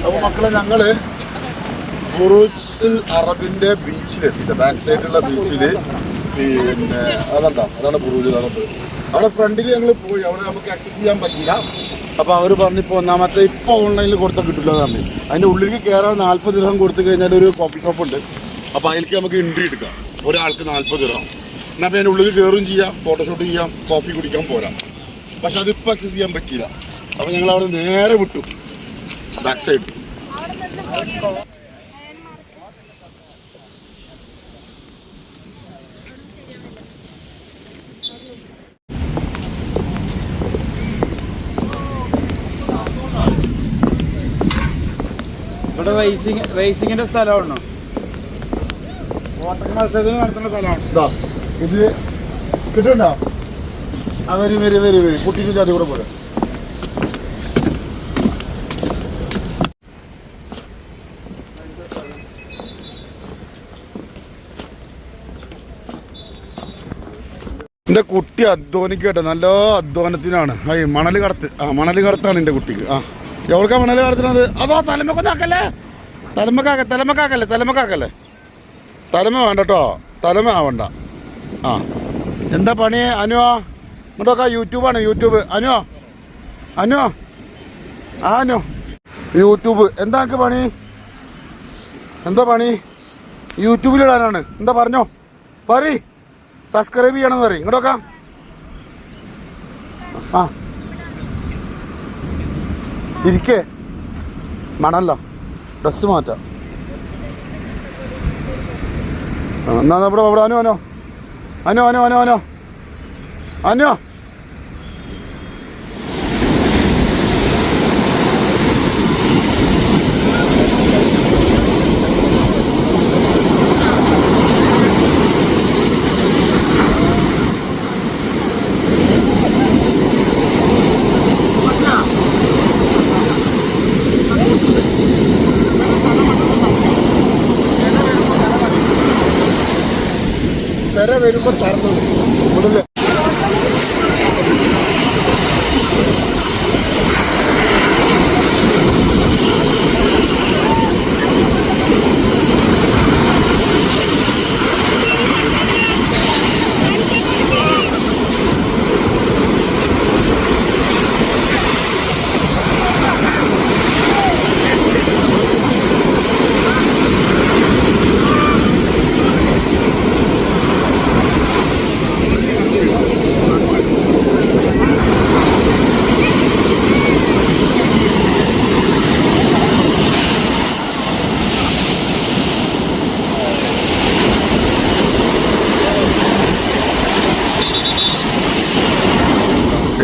അപ്പോൾ മക്കളെ ഞങ്ങള് ബുറുജുൽ അറബിന്റെ ബീച്ചിലെത്തില്ല, ബാക്ക് സൈഡിലുള്ള ബീച്ചിൽ. പിന്നെ അതാണ് ബുറുജുൽ അറബ്. അവിടെ ഫ്രണ്ടിൽ ഞങ്ങൾ പോയി, അവിടെ നമുക്ക് ആക്സസ് ചെയ്യാൻ പറ്റില്ല. അപ്പോൾ അവർ പറഞ്ഞിപ്പോൾ ഒന്നാമത്തെ ഇപ്പോൾ ഓൺലൈനിൽ കൊടുത്താൽ കിട്ടില്ല എന്ന്. അതിൻ്റെ ഉള്ളിലേക്ക് കയറാൻ 40 ദിർഹം കൊടുത്തു കഴിഞ്ഞാൽ ഒരു കോഫി ഷോപ്പ് ഉണ്ട്. അപ്പോൾ അതിലേക്ക് നമുക്ക് എൻട്രി എടുക്കാം, ഒരാൾക്ക് 40 ദിർഹം. എന്നാൽ പിന്നെ അതിൻ്റെ ഉള്ളിൽ കയറും ചെയ്യാം, ഫോട്ടോഷൂട്ട് ചെയ്യാം, കോഫി കുടിക്കാൻ പോരാം. പക്ഷെ അതിപ്പോൾ ആക്സസ് ചെയ്യാൻ പറ്റില്ല. അപ്പോൾ ഞങ്ങൾ അവിടെ നേരെ വിട്ടു ബാക്ക് സൈഡ്. ഇവിടെ റേസിങ്ങിന്റെ സ്ഥലമാണോ? ഓട്ട മത്സരത്തിന് നടത്തുന്ന സ്ഥലമാണ്. ഇത് കിട്ടുന്നുണ്ടോ? ആ വരി കുട്ടിക്ക് ജാതി കൂടെ പോലെ. എൻ്റെ കുട്ടി അധ്വാനിക്കട്ടെ, നല്ല അധ്വാനത്തിനാണ്. മണൽ കടത്താണ് എൻ്റെ കുട്ടിക്ക്. എവിടേക്കാ മണൽ കടത്തുന്നത്? അതോ തലമക്കൊന്നാക്കല്ലേ, തലമക്കാക്കല്ലേ. തലമ വേണ്ട കേട്ടോ, തലമ ആവണ്ട. എന്താ പണി അനു? ഇങ്ങോട്ടൊക്കെ യൂട്യൂബാണ്, യൂട്യൂബ്. അനു യൂട്യൂബ്. എന്താ എനിക്ക് പണി? എന്താ പണി? യൂട്യൂബിലിടാനാണ്. എന്താ പറഞ്ഞോ, സബ്സ്ക്രൈബ് ചെയ്യണമെന്ന് പറയും. ഇങ്ങോട്ടൊക്കെ ഇരിക്കേ, മണല്ല, ഡ്രസ്സ് മാറ്റാം. എന്നാ ഇവിടെ അനു തെര വരുമ്പോൾ തറന്നത് ഇവിടുന്ന്.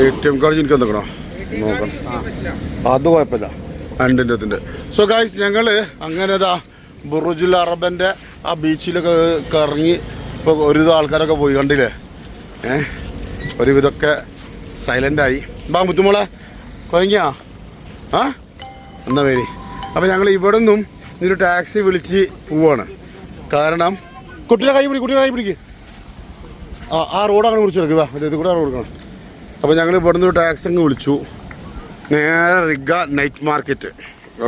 ATM കാർഡ് എനിക്ക് എന്തൊക്കെയാണോ നോക്കണം, അത് കുഴപ്പമില്ല. 200. സോ ഗൈസ്, ഞങ്ങൾ അങ്ങനെ ബുറുജുൽ അറബിൻ്റെ ആ ബീച്ചിലൊക്കെ കറങ്ങി. ഇപ്പോൾ ഒരുവിധ ആൾക്കാരൊക്കെ പോയി, കണ്ടില്ലേ? ഒരുവിധമൊക്കെ സൈലൻ്റായി. മുത്തുമോളെ കുഴങ്ങിയാ എന്നാ പേര്. അപ്പോൾ ഞങ്ങൾ ഇവിടെ നിന്നും ഇന്നൊരു ടാക്സി വിളിച്ച് പോവാണ്. കാരണം കുട്ടിയുടെ കൈ പിടിക്ക്. ആ റോഡ് അങ്ങനെ കുറിച്ചെടുക്കുക, ഇത് കൂടെ റോഡ് കൊടുക്കണം. അപ്പോൾ ഞങ്ങൾ ഇവിടെ നിന്ന് ഒരു ടാക്സി അങ്ങ് വിളിച്ചു, നേരെ റിഗ നൈറ്റ് മാർക്കറ്റ്.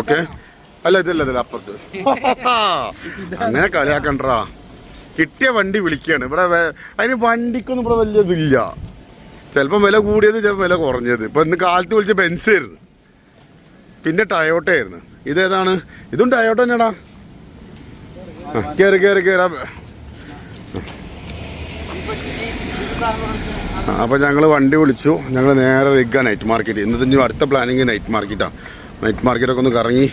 ഓക്കെ, ഇതല്ല അപ്പുറത്ത്. അങ്ങനെ കളിയാക്കണ്ടാ, കിട്ടിയ വണ്ടി വിളിക്കുകയാണ്. ഇവിടെ അതിന് വണ്ടിക്കൊന്നും ഇവിടെ വലിയ ഇതില്ല. ചിലപ്പോൾ വില കൂടിയത്, ചിലപ്പോൾ വില കുറഞ്ഞത്. ഇപ്പോൾ ഇന്ന് കാലത്ത് വിളിച്ച ബെൻസ് ആയിരുന്നു, പിന്നെ ടയോട്ട ആയിരുന്നു. ഇതേതാണ്? ഇതും ടയോട്ട തന്നെയാടാ. കയറി. അപ്പോൾ ഞങ്ങൾ വണ്ടി വിളിച്ചു, ഞങ്ങൾ നേരെ റിഗ നൈറ്റ് മാർക്കറ്റ്. ഇന്നത്തെ അടുത്ത പ്ലാനിങ് നൈറ്റ് മാർക്കറ്റാണ്. നൈറ്റ് മാർക്കറ്റൊക്കെ ഒന്ന് കറങ്ങി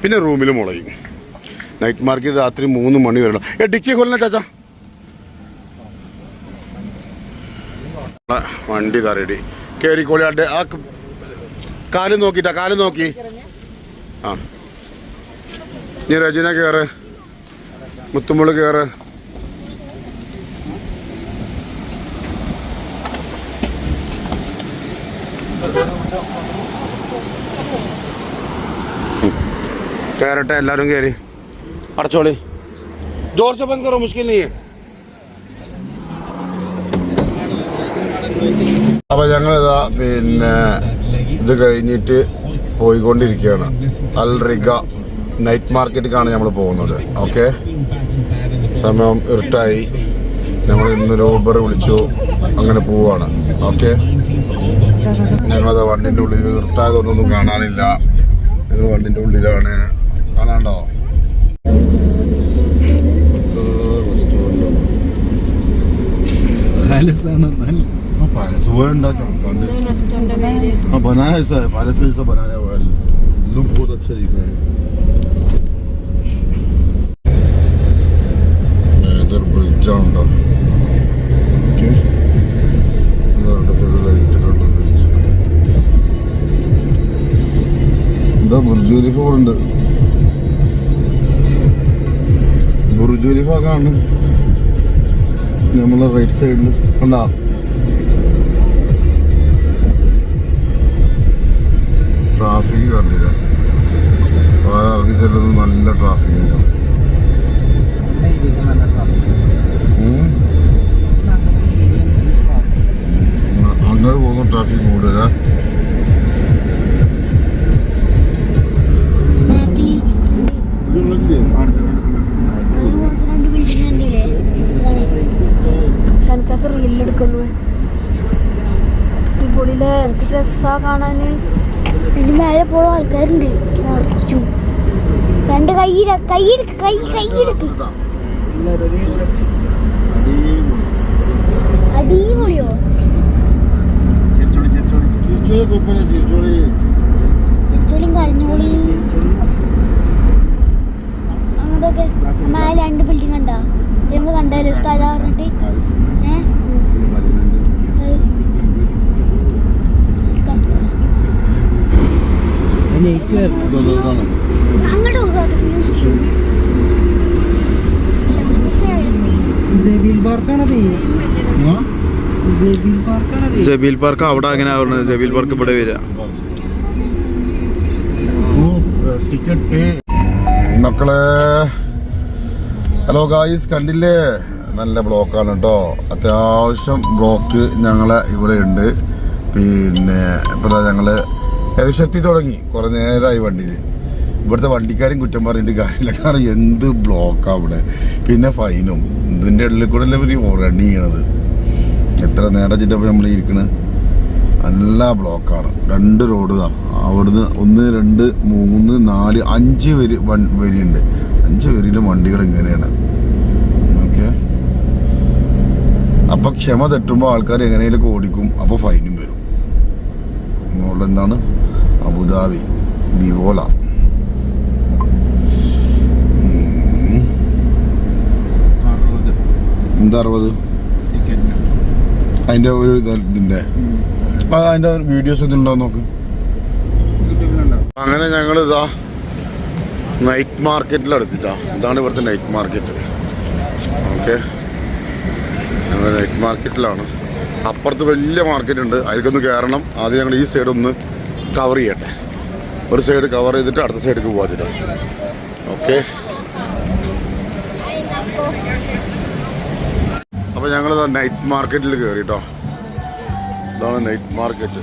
പിന്നെ റൂമിൽ മുളയും. നൈറ്റ് മാർക്കറ്റ് രാത്രി 3 മണി വരണം. ഡിക്കി കൊല്ലണ ചാച്ചാ. വണ്ടി റെഡി, കയറിക്കോളി. ആ കാല് നോക്കി. നീ രജന കയറ്, മുത്തുമുള് കയറ്. കയറട്ടെ, എല്ലാവരും കയറി. അടച്ചോളി, जोर से बंद करो, मुश्किल नहीं है. അപ്പോൾ ഞങ്ങളിതാ പിന്നെ ഇത് കഴിഞ്ഞിട്ട് പോയിക്കൊണ്ടിരിക്കുകയാണ്. അൽ റിഗ നൈറ്റ് മാർക്കറ്റിലേക്കാണ് നമ്മൾ പോകുന്നത്. ഓക്കെ, സമയം ഇരുട്ടായി. ഞങ്ങൾ ഇന്നൊരു ഊബർ വിളിച്ചു, അങ്ങനെ പോവാണ്. ഓക്കെ, ഞങ്ങളത് വണ്ടിൻ്റെ ഉള്ളിൽ ഇരുട്ടായതൊന്നും കാണാനില്ല. ഞങ്ങൾ വണ്ടിൻ്റെ ഉള്ളിലാണ്. കാണാണ്ടോ? पैलेस वो है हाँ बनाया ऐसा है, पैलेस का जैसा बनाया हुआ है, लुक बहुत अच्छा दिख रहा है. इधर ब्रिज उണ്ടോ? എന്താ ബുർജ് ഖലീഫ ഇവിടെ ഉണ്ട്. ബുർജ് ഖലീഫ കാണുന്നു നമ്മളെ റൈറ്റ് സൈഡിൽ കണ്ടാ. ട്രാഫിക് കണ്ടില്ല, ഇറങ്ങി ചെല്ലുന്നത് നല്ല ട്രാഫിക്. അങ്ങനെ പോകുന്ന ട്രാഫിക് കൂടുതല. റീലെടുക്കുന്നു അടിപൊളിയിലെ എന്ത് രസാ കാണാന്. ഇതിന് മേലെ പോയ ആൾക്കാരുണ്ട്. നിറച്ചു രണ്ട് കൈയെടുക്ക്. അടിപൊളിയോ? ചിരിച്ചോളിയും കരഞ്ഞോളി. അങ്ങോട്ടൊക്കെ മേലെ 2 ബിൽഡിംഗ് കണ്ടാ? നമ്മൾ കണ്ടല്ലോ സ്ഥലം പറഞ്ഞിട്ട്. ജബീൽ പാർക്ക് അവിടെ അങ്ങനെ പറഞ്ഞത്. ജബീൽ പാർക്ക് ഇവിടെ വരിക. മക്കളെ ഹലോ ഗായ്സ്, കണ്ടില്ലേ? നല്ല ബ്ലോക്കാണ് കേട്ടോ. അത്യാവശ്യം ബ്ലോക്ക് ഞങ്ങളെ ഇവിടെ ഉണ്ട്. പിന്നെ ഇപ്പോൾ ഞങ്ങൾ ഏകദേശം എത്തി തുടങ്ങി. കുറേ നേരമായി വണ്ടിയിൽ. ഇവിടുത്തെ വണ്ടിക്കാരും കുറ്റം പറഞ്ഞിട്ട് കാര്യമില്ല, കാരണം എന്ത് ബ്ലോക്കാണ് ഇവിടെ. പിന്നെ ഫൈനും ഇതിൻ്റെ ഉള്ളിൽ കൂടെ അല്ലേ ഇവർ റൺ ചെയ്യണത്. എത്ര നേരം വെച്ചിട്ടപ്പോൾ നമ്മൾ ഇരിക്കണത്. നല്ല ബ്ലോക്കാണ്. 2 റോഡ് അവിടുന്ന് 1 2 3 4 5 വരിയുണ്ട്. 5 വരിയിലും വണ്ടികൾ ഇങ്ങനെയാണ്. ഓക്കെ, അപ്പം ക്ഷമ തെറ്റുമ്പോൾ ആൾക്കാർ എങ്ങനെയൊക്കെ ഓടിക്കും. അപ്പോൾ ഫൈനും വരും. മോളിൽ എന്താണ് അബുദാബി ബിവോല. എന്താ 60? അതിൻ്റെ ഒരു ഇതിൻ്റെ അതിൻ്റെ വീഡിയോസ് എന്തുണ്ടാവും നോക്ക്. അങ്ങനെ ഞങ്ങൾ ഇതാ നൈറ്റ് മാർക്കറ്റിലെടുത്തിട്ടാ. ഇതാണ് ഇവിടുത്തെ നൈറ്റ് മാർക്കറ്റ്. ഓക്കെ, ഞങ്ങൾ നൈറ്റ് മാർക്കറ്റിലാണ്. അപ്പുറത്ത് വലിയ മാർക്കറ്റ് ഉണ്ട്, അതിലേക്കൊന്ന് കയറണം. ആദ്യം ഞങ്ങൾ ഈ സൈഡ് ഒന്ന് കവർ ചെയ്യട്ടെ. ഒരു സൈഡ് കവർ ചെയ്തിട്ട് അടുത്ത സൈഡിലേക്ക് പോകാതിട്ടാ. ഓക്കെ, അപ്പോൾ ഞങ്ങളിതാ നൈറ്റ് മാർക്കറ്റിൽ കയറി കേട്ടോ. ഇതാണ് നൈറ്റ് മാർക്കറ്റ്.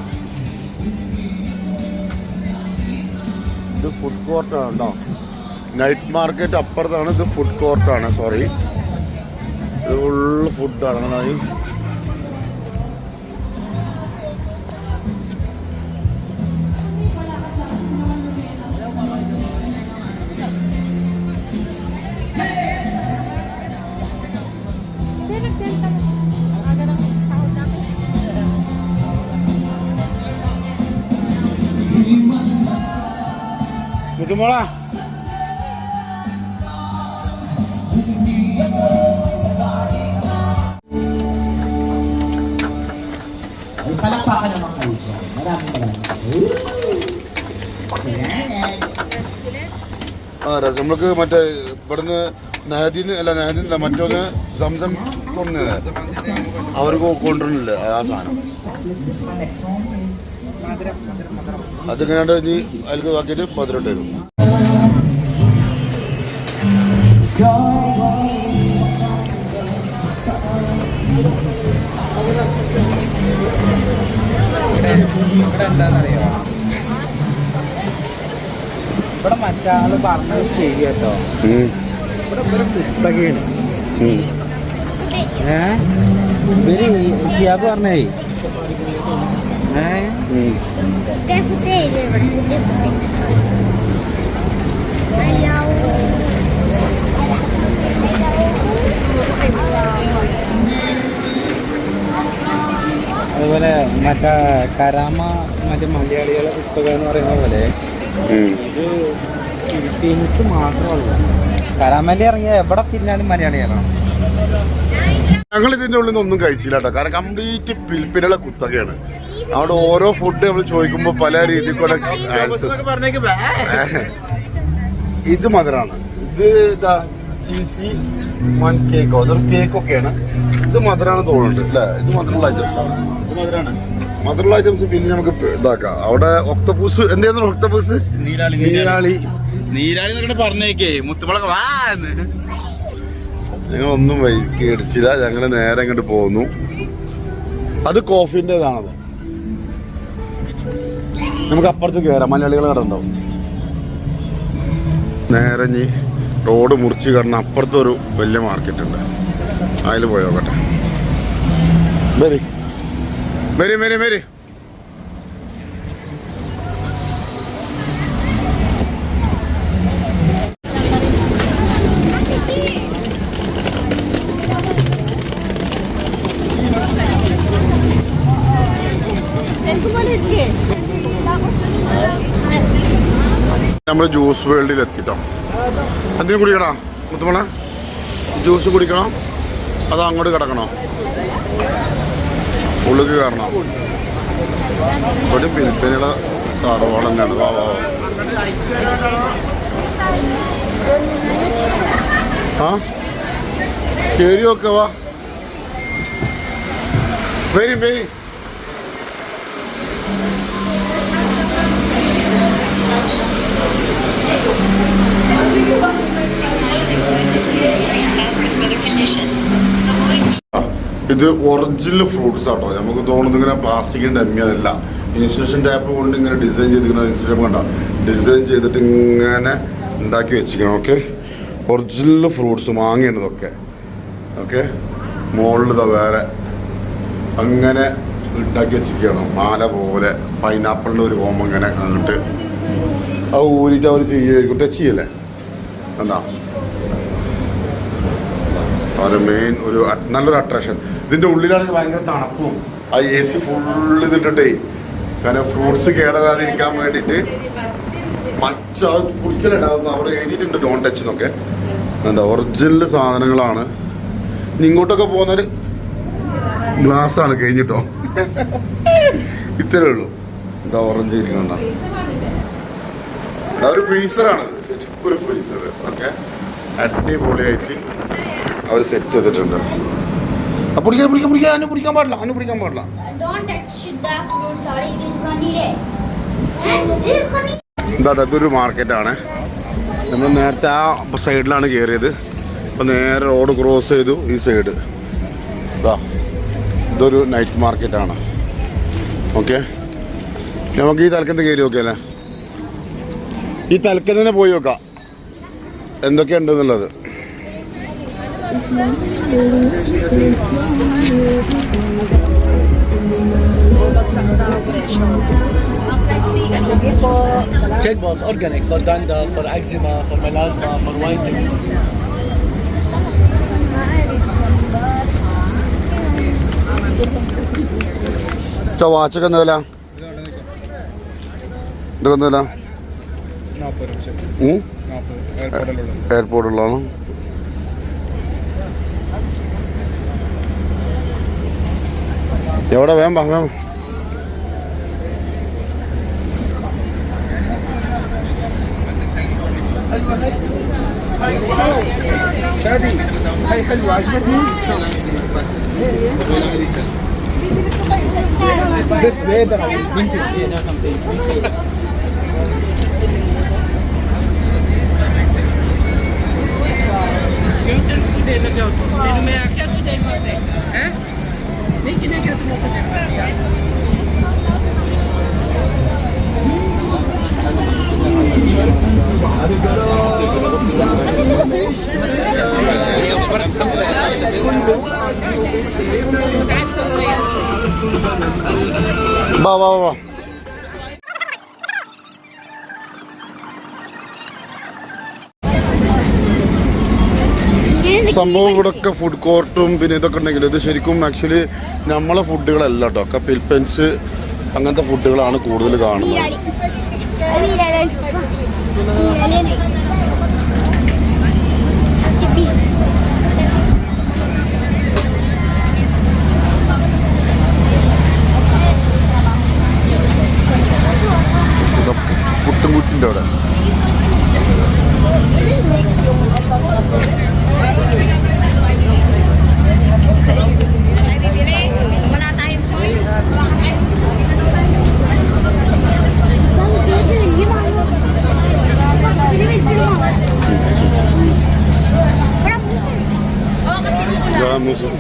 ഇത് ഫുഡ് കോർട്ടാണ് കേട്ടോ. നൈറ്റ് മാർക്കറ്റ് അപ്പുറത്താണ്. ഇത് ഫുഡ് കോർട്ടാണ്. സോറി, ഇത് ഫുള്ള് ഫുഡാണ്. അങ്ങനെ മുതുമോളാ palakpakan naman kayo dyan. Maraming. നമ്മൾക്ക് മറ്റേ ഇവിടുന്ന് നഹദീന്ന് അല്ല, നഹദീന്നല്ല, മറ്റൊന്ന് സംസം കൊണ്ട് അവർക്ക് കൊണ്ടുവരുന്നില്ല ആ സാധനം. അതിങ്ങനെയാണ്ട് ഇനി അതിലേക്ക് ബാക്കിയിട്ട് 12 വരും. ഇവിടെ എന്താണെന്നറിയോ, ഇവിടെ മറ്റാള് പറഞ്ഞത് ശരി കേട്ടോ. ഇവിടെ ഒരു പുസ്തകയാണ്. ഇവര് ഷിയാബ് പറഞ്ഞേ അതുപോലെ മറ്റേ കരാമ മറ്റേ മലയാളികളെ പുസ്തകം എന്ന് പറയുന്ന പോലെ ഇത് ഫിലിപ്പീൻസ് മാത്രമല്ല. കരാമലി ഇറങ്ങിയ എവിടെ തിന്നാലും മലയാളികളാണ്. ഞങ്ങൾ ഇതിൻ്റെ ഉള്ളിൽ നിന്ന് ഒന്നും കഴിച്ചില്ല കേട്ടോ. കാരണം കംപ്ലീറ്റ് ഫിലിപ്പീനുള്ള കുത്തകയാണ്. അവിടെ ഓരോ ഫുഡ് നമ്മൾ ചോദിക്കുമ്പോൾ പല രീതിക്കുള്ള ആൻസേഴ്സ്. ഇത് മധുരമാണ്. ഇത് ഇതാ ചീസി മൺ കേക്കോ അതൊരു കേക്കൊക്കെയാണ്. ഇത് മധുരമാണ് തോന്നുന്നുണ്ട് അല്ലേ? ഇത് മധുരമുള്ള ഐറ്റംസ് ആണ്. മധുരമുള്ള ഐറ്റംസ് പിന്നെ നമുക്ക് ഇതാക്കാം. അവിടെ ഒക്ടോപസ് എന്തായിരുന്നു? ഒക്ടോപസ് നീരാളി പറഞ്ഞേക്കേ മുത്തുമുളക് വാ. ഞങ്ങളൊന്നും മേടിച്ചില്ല. ഞങ്ങൾ നേരെ ഇങ്ങോട്ട് പോന്നു. അത് കോഫിൻ്റെതാണത്. നമുക്ക് അപ്പുറത്ത് കയറാം. മലയാളികൾ കട ഉണ്ടാവും. നേരെ ഇനി റോഡ് മുറിച്ച് കടന്ന് അപ്പുറത്തൊരു വലിയ മാർക്കറ്റ് ഉണ്ട്. അതിൽ പോയി നോക്കട്ടെ. വരി വരി വരി വരി. നമ്മൾ ജ്യൂസ് വേൾഡിൽ എത്തിട്ടോ. എന്തിനും കുടിക്കണോ മുത്തുമോളെ? ജ്യൂസ് കുടിക്കണം അതോ അങ്ങോട്ട് കിടക്കണോ? ഉള്ളിക്ക് കയറണം. ഒരു ഫിലിപ്പീനിയുടെ തറവാട് തന്നെയാണ്. വാ വാ ആ കയറി നോക്ക. വാ വരും വരും. ഇത് ഒറിജിനൽ ഫ്രൂട്ട്സ് ആട്ടോ. നമുക്ക് തോന്നുന്നത് ഇങ്ങനെ പ്ലാസ്റ്റിക്കിൻ്റെ ഡമ്മിയതല്ല. ഇൻസുലേഷൻ ടാപ്പ് കൊണ്ട് ഇങ്ങനെ ഡിസൈൻ ചെയ്തിരിക്കുന്ന ഇൻസുലേഷൻ കണ്ട ഡിസൈൻ ചെയ്തിട്ട് ഇങ്ങനെ ഉണ്ടാക്കി വെച്ചിരിക്കണം. ഓക്കെ, ഒറിജിനൽ ഫ്രൂട്ട്സ് മാങ്ങയാണ് ഇതൊക്കെ. ഓക്കെ, മുകളിൽ ഇതാ വേറെ അങ്ങനെ ഉണ്ടാക്കി വെച്ചിരിക്കണം. മാല പോലെ പൈനാപ്പിളിൻ്റെ ഒരു കോമ്പ് ഇങ്ങനെ അങ്ങോട്ട് അത് ഊരിയിട്ട് അവർ ചെയ്യുമായിരിക്കും. ടച്ച് ചെയ്യല്ലേ എന്താ അവരുടെ മെയിൻ ഒരു നല്ലൊരു അട്രാക്ഷൻ. ഇതിൻ്റെ ഉള്ളിലാണെങ്കിൽ ഭയങ്കര തണുപ്പും ആ എ സി ഫുള്ള് ഇതിട്ടിട്ടേ. കാരണം ഫ്രൂട്ട്സ് കേടരാതിരിക്കാൻ വേണ്ടിയിട്ട് പച്ച കുടിക്കലുണ്ടാകുന്നു. അവിടെ എഴുതിയിട്ടുണ്ട് ഡോൺ ടച്ച് എന്നൊക്കെ. എന്താ ഒറിജിനൽ സാധനങ്ങളാണ്. ഇനി ഇങ്ങോട്ടൊക്കെ പോകുന്നൊരു ഗ്ലാസ്സാണ് കഴിഞ്ഞിട്ടോ. ഇത്രേ ഉള്ളൂ. എന്താ ഓറഞ്ച് ഇരിക്കണ്ട. ഒരു ഫ്രീസറാണ്. ഒരു ഫ്രീസർ. ഓക്കെ, അടിപൊളിയായിട്ട് അവർ സെറ്റ് ചെയ്തിട്ടുണ്ട്. പിടിക്കാൻ പാടില്ല. അവന് പിടിക്കാൻ പാടില്ല. എന്താ ഇതൊരു മാർക്കറ്റാണ്. നമ്മൾ നേരത്തെ ആ സൈഡിലാണ് കയറിയത്. അപ്പോൾ നേരെ റോഡ് ക്രോസ് ചെയ്തു ഈ സൈഡ്. ഇതാ ഇതൊരു നൈറ്റ് മാർക്കറ്റാണ്. ഓക്കെ, നമുക്ക് ഈ തലക്കത്ത് കയറി നോക്കിയല്ലേ? ഈ തലക്കത്ത് തന്നെ പോയി നോക്കാം എന്തൊക്കെയുണ്ടെന്നുള്ളത്. Check boss organic for dander, for eczema, for melasma, for whitening. വാച്ചൊക്കെ എന്താ വില? ഇതൊക്കെ എന്താ വില? എയർപോർട്ടിലുള്ളതാണ്. എവിടെ വേം വേം വാ വാ വാ. സംഭവം ഇവിടെയൊക്കെ ഫുഡ് കോർട്ടും പിന്നെ ഇതൊക്കെ ഉണ്ടെങ്കിൽ ഇത് ശരിക്കും ആക്ച്വലി നമ്മളെ ഫുഡുകളല്ല കേട്ടോ. ഒക്കെ ഫിലിപ്പൈൻസ് അങ്ങനത്തെ ഫുഡുകളാണ് കൂടുതൽ കാണുന്നത്. പുട്ടുംകുട്ടിൻ്റെ അവിടെ musuh.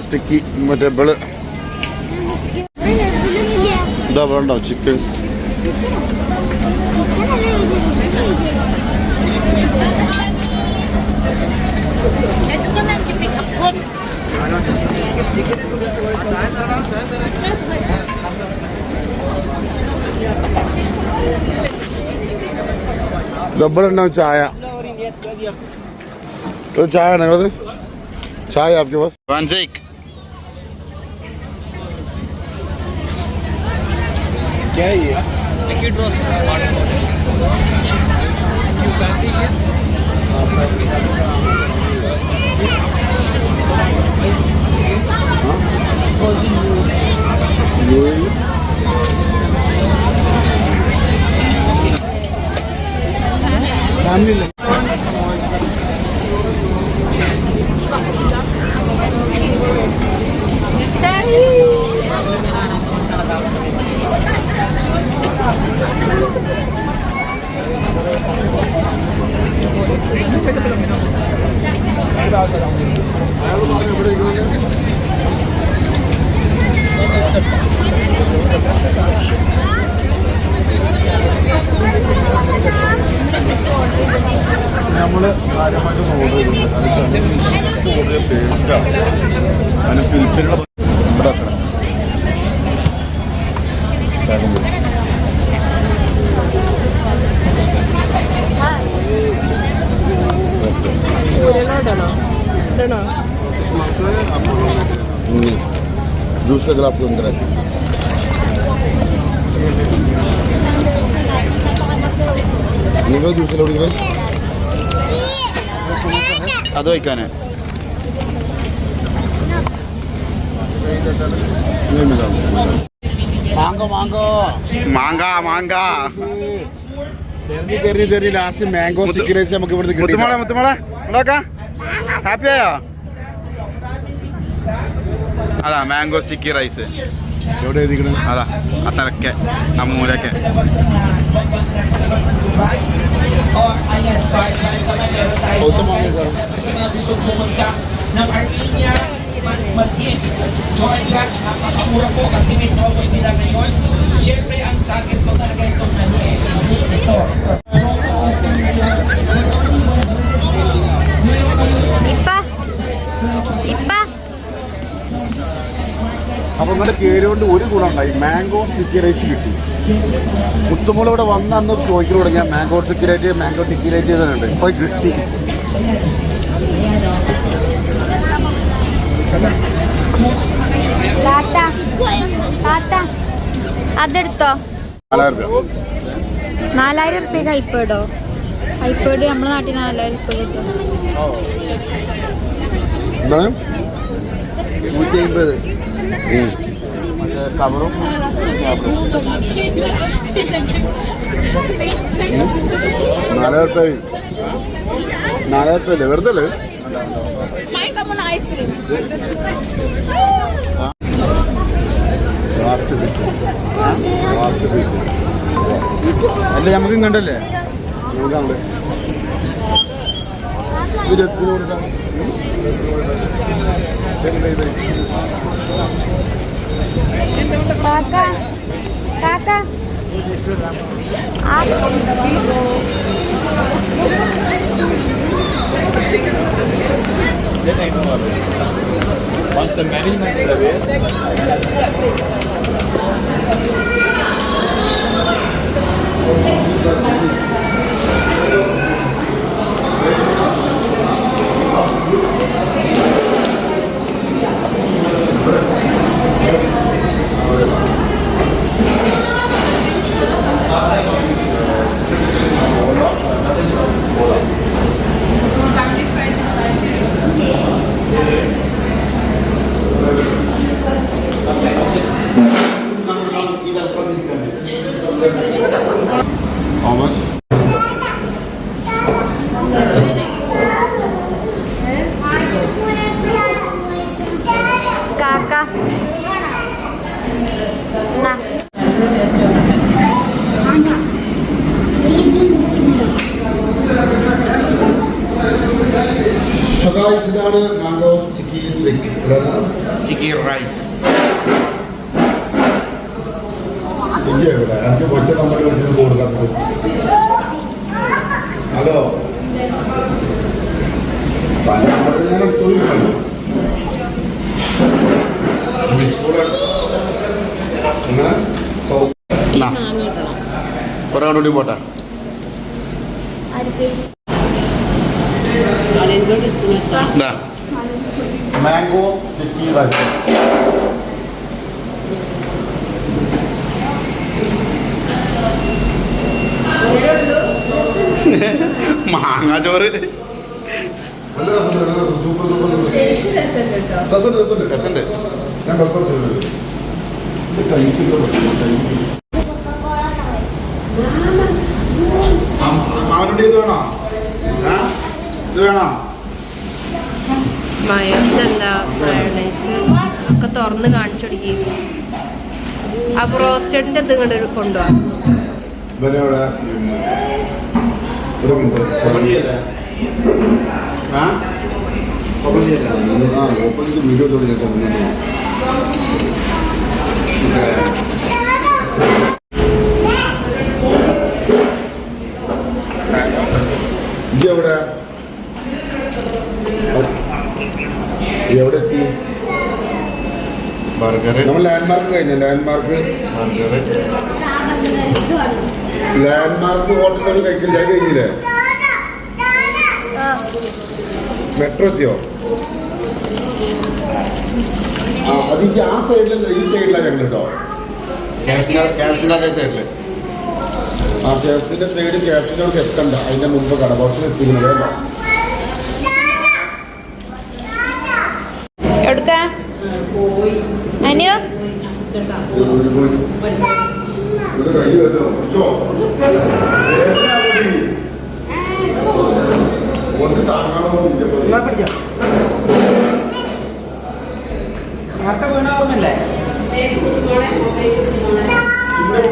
Sticky mete bela. Da varanda chickens. Double ना चाय तो चाय है ना चाय आपके पास वन सेक क्या है ये टिकट रोज स्मार्टफोन फैमिली നമ്മൾ കാര്യമായിട്ട് ഓർഡർ ചെയ്തിട്ടുണ്ട്. ഓർഡർ ടേസ്റ്റാണ് അതിന് ഫിലിപ്പിനുള്ള ഇവിടെ जूस का गिलास के अंदर है നിങ്ങൾ ജ്യൂസിൽ കുടിക്കുന്നത് അത് വയ്ക്കാനേ മാങ്കോ മാങ്കോ മാങ്ക മാങ്ക തെരഞ്ഞു തെരഞ്ഞു ലാസ്റ്റ് മാംഗോ സ്റ്റിക്കി റൈസ് നമുക്ക് ഇവിടുന്ന് കിട്ടി. മുത്തുമോളെ മുത്തുമോളെ ഉണ്ടാക്കാം ഹാപ്പി ആയോ അതാ മാംഗോ സ്റ്റിക്കി റൈസ് എവിടെ എഴുതിക്കണത്? അതാ ആ തലക്കെ ആ മൂലക്കെ ng Armenia, Maldives, Georgia, napakamura po kasi may promo sila ngayon. Siyempre, ang target ko talaga itong ito. ഇപ്പ അപ്പൊ ഇങ്ങോട്ട് കയറിയോണ്ട് ഒരു ഗുണം ഉണ്ടായി. മാംഗോ സ്റ്റിക്കി റൈസ് കിട്ടി. മുത്തുമോൾ ഇവിടെ വന്ന അന്ന് ചോദിക്കൽ തുടങ്ങിയ മാംഗോ ടിക്കി റൈസ് ചെയ്തിട്ടുണ്ട്. ഇപ്പൊ കിട്ടി. അതെടുത്തോ 4000 റുപ്യക്ക് ഐപാഡോ ഐപാഡ് നമ്മുടെ നാട്ടിൽ 4000 റുപ്യ കിട്ടും. എന്താണ് 150 കവറും 4000 റുപ്യ വെറുതെ അല്ലേ? അല്ല നമുക്ക് കണ്ടല്ലേ നമുക്കാണ് കാക്ക Was the management private? How much? കാക്ക എന്നാ So guys, ഇതാണ് mango sticky drink. Sticky rice. എനിക്ക് മറ്റേ നമ്പറിൽ വെച്ചിട്ട് കൊടുക്കുന്നത്. ഹലോ ഒരാൾ കൂടി പോട്ടെ. എന്താ മാംഗോ സ്റ്റിക്കി റൈസ്. മാങ്ങാ ചോറ്. രസമുണ്ട്. ഞാൻ മാവനുണ്ട്. ഇത് വേണോ? ഇത് വേണോ? മയോണെന്താ മയോണൈസ് ഒക്കെ തുറന്ന് കാണിച്ചു കൊടുക്കുകയും ആ ബ്രോസ്റ്റഡിന്റെ ഇത് ഇങ്ങോട്ട് കൊണ്ടുപോകാം. ഇവരവിടെ ഓപ്പൺ ചെയ്ത് വീഡിയോ തുടങ്ങിയ സമയം എവിടെ എവിടെ എത്തി? ബർഗർ. നമ്മൾ ലാൻഡ്മാർക്ക് കഴിഞ്ഞ ലാൻഡ്മാർക്ക് ഹോട്ടലിൽ കഴിച്ചില്ല. അത് കഴിഞ്ഞില്ലേ? മെട്രോ എത്തിയോ? അത് ആ സൈഡിലല്ല, ഈ സൈഡിലാണ് ഞങ്ങൾ കേട്ടോ. ക്യാപ്സിന്റെ അതേ സൈഡില്. ആ ക്യാപ്സിന്റെ സൈഡ് ക്യാപ്സിനോട് എത്തണ്ട, അതിന്റെ മുമ്പ് കടബോക്സിൽ എത്തിക്കുന്നത് കേട്ടോ. എടുക്ക അനു ഇത് കൈ വെച്ചോ, പിടിച്ചോ. ഒന്ന് താങ്ങാനോ പിന്നെ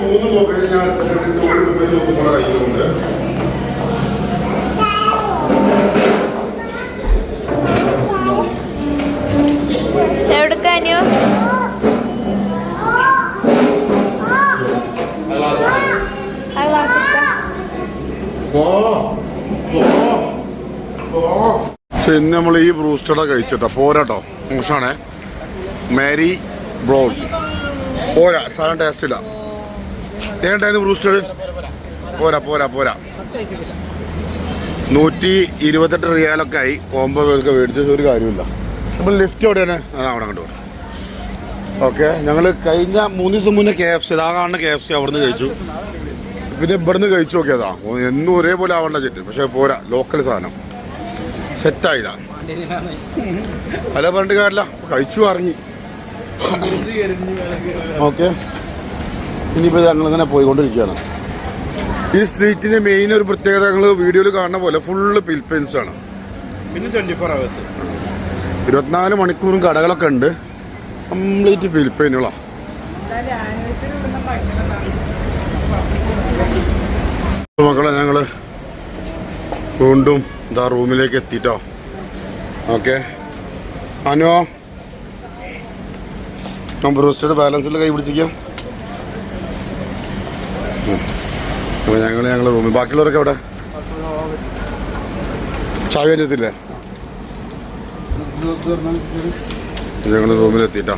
3 മൊബൈൽ ഞാൻ എടുത്തിട്ടുണ്ട്. ഒരു മൊബൈൽ നോക്കുമ്പോൾ കയ്യിലുണ്ട്. എവിടുക്കാനു ഇന്ന് നമ്മൾ ഈ ബ്രൂസ്റ്റഡ കഴിച്ചിട്ടോ. പോരാട്ടോ, മോശമാണേ. മാരി ബ്രോൾ പോരാ, സാധനം ടേസ്റ്റ് ഇല്ല. ഏണ്ടായിരുന്നു ബ്രൂസ്റ്റഡ്? പോരാ 128 റിയാലൊക്കെ ആയി. കോംബോ ഒക്കെ മേടിച്ചിട്ട് ഒരു കാര്യമില്ല. നമ്മൾ ലിഫ്റ്റ് എവിടെയാണ്? അവിടെ കണ്ടു. ഓക്കെ, ഞങ്ങൾ കഴിഞ്ഞ 3 ദിവസം മുന്നേ KFC, ഇതാ കാണുന്ന KFC അവിടെ നിന്ന് കഴിച്ചു. പിന്നെ ഇവിടുന്ന് കഴിച്ചു നോക്കിയതാ. എന്നും ഒരേപോലെ ആവേണ്ട ചെറ്റ്, പക്ഷെ പോരാ. ലോക്കൽ സാധനം സെറ്റായില്ല. അല്ല പറഞ്ഞിട്ട് കാര്യമില്ല, കഴിച്ചു ഇറങ്ങി. ഓക്കെ, ഇനിയിപ്പോൾ ഞങ്ങളിങ്ങനെ പോയിക്കൊണ്ടിരിക്കുകയാണ്. ഈ സ്ട്രീറ്റിൻ്റെ മെയിൻ ഒരു പ്രത്യേകത ഞങ്ങൾ വീഡിയോയിൽ കാണുന്ന പോലെ ഫുള്ള് പിൽപ്പൻസ് ആണ്. പിന്നെ 24 hours 24 മണിക്കൂറും കടകളൊക്കെ ഉണ്ട്. കംപ്ലീറ്റ് പിൽപ്പൈനുകളാണ്. മക്കളെ ഞങ്ങൾ വീണ്ടും ഇതാ റൂമിലേക്ക് എത്തിട്ടോ. ഓക്കെ അനുവോ, നമ്പർ ബ്രൂസ്റ്റഡ് ബാലൻസിൽ കൈ പിടിച്ചിരിക്കാം. അപ്പോൾ ഞങ്ങൾ റൂമിൽ. ബാക്കിയുള്ളവരൊക്കെ എവിടെ? ചായ എത്തില്ലേ ഞങ്ങൾ റൂമിലെത്തിട്ടോ.